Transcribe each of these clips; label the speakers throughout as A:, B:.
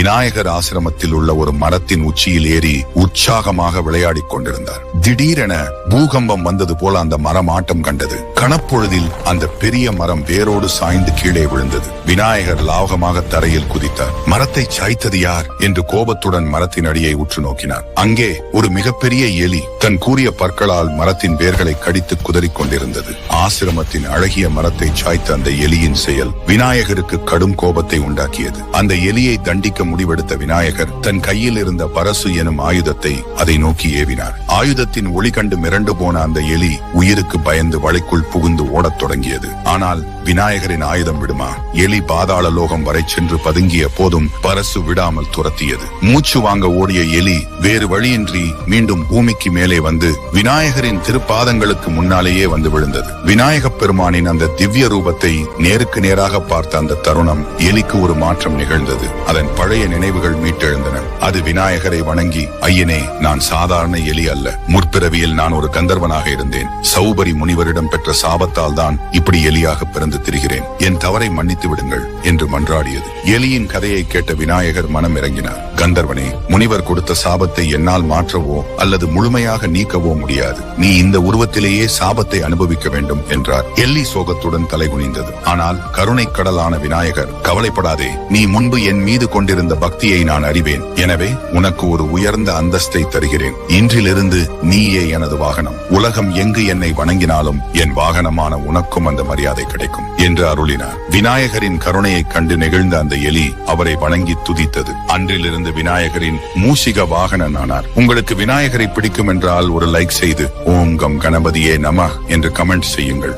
A: விநாயகர் ஆசிரமத்தில் உள்ள ஒரு மரத்தின் உச்சியில் ஏறி உற்சாகமாக விளையாடிக் கொண்டிருந்தார். திடீரென பூகம்பம் வந்தது போல அந்த மரம் ஆட்டம் கண்டது. கணப்பொழுதில் அந்த பெரிய மரம் வேரோடு சாய்ந்து கீழே விழுந்தது. விநாயகர் லாவகமாக தரையில் குதித்தார். மரத்தை சாய்த்தது யார் என்று கோபத்துடன் மரத்தின் அடியை உற்று நோக்கினார். அங்கே ஒரு மிகப்பெரிய எலி தன் கூரிய பற்களால் மரத்தின் வேர்களை கடித்து குதறிக் கொண்டிருந்தது. ஆசிரமத்தின் அழகிய மரத்தை சாய்த்த அந்த எலியின் செயல் விநாயகருக்கு கடும் கோபத்தை உண்டாக்கியது. அந்த எலியை தண்டிக்க முடிவெடுத்த விநாயகர் தன் கையில் இருந்த பரசு எனும் ஆயுதத்தை அதை நோக்கி ஏவினார். ஆயுதத்தின் ஒளி கண்டு மிரண்டு போன அந்த எலி உயிருக்கு பயந்து வளைக்குள் புகுந்து ஓடத் தொடங்கியது. ஆனால் விநாயகரின் ஆயுதம் விடுமா? எலி பாதாள லோகம் வரை சென்று பதுங்கிய போதும் பரசு விடாமல் துரத்தியது. மூச்சு வாங்க ஓடிய எலி வேறு வழியின்றி மீண்டும் பூமிக்கு மேலே வந்து விநாயகரின் திருப்பாதங்களுக்கு முன்னாலேயே வந்து விழுந்தது. விநாயகப் பெருமானின் அந்த திவ்ய ரூபத்தை நேருக்கு நேராக பார்த்த அந்த தருணம் எலிக்கு ஒரு மாற்றம் நிகழ்ந்தது. அதன் பழைய நினைவுகள் மீட்டெழுந்தன. அது விநாயகரை வணங்கி, ஐயனே, நான் சாதாரண எலி அல்ல. முற்பிறவியில் நான் ஒரு கந்தர்வனாக இருந்தேன். சௌபரி முனிவரிடம் பெற்ற சாபத்தால் தான் இப்படி எலியாக பிறந்து திரிகிறேன். என் தவறை மன்னித்து விடுங்கள் என்று மன்றாடியது. எலியின் கதையை கேட்ட விநாயகர் மனம் இறங்கினார். கந்தர்வனே, முனிவர் கொடுத்த சாபத்தை என்னால் மாற்றவோ அல்லது முழுமையாக நீக்கவோ முடியாது. நீ இந்த உருவத்திலேயே சாபத்தை அனுபவிக்க வேண்டும் என்றார். எல்லி சோகத்துடன் தலைகுனிந்தது. ஆனால் கருணை கடலான விநாயகர், கவலைப்படாதே, நீ முன்பு என் மீது கொண்டிருந்த பக்தியை நான் அறிவேன். எனவே உனக்கு ஒரு உயர்ந்த அந்தஸ்தை தருகிறேன். இன்றிலிருந்து நீயே எனது வாகனம். உலகம் எங்கு என்னை வணங்கினாலும் என் வாகனமான உனக்கும் அந்த மரியாதை கிடைக்கும் என்று அருளினார். விநாயகரின் கருணையை கண்டு நெகிழ்ந்த அந்த எலி அவரை வணங்கி துதித்தது. அன்றிலிருந்து விநாயகரின் மூஷிக வாகனன் ஆனார். உங்களுக்கு விநாயகரை பிடிக்கும் என்றால் ஒரு லைக் செய்து ஓம் கம் கணபதியே நமः என்று கமெண்ட் செய்யுங்கள்.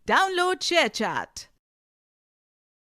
B: Download ShareChat.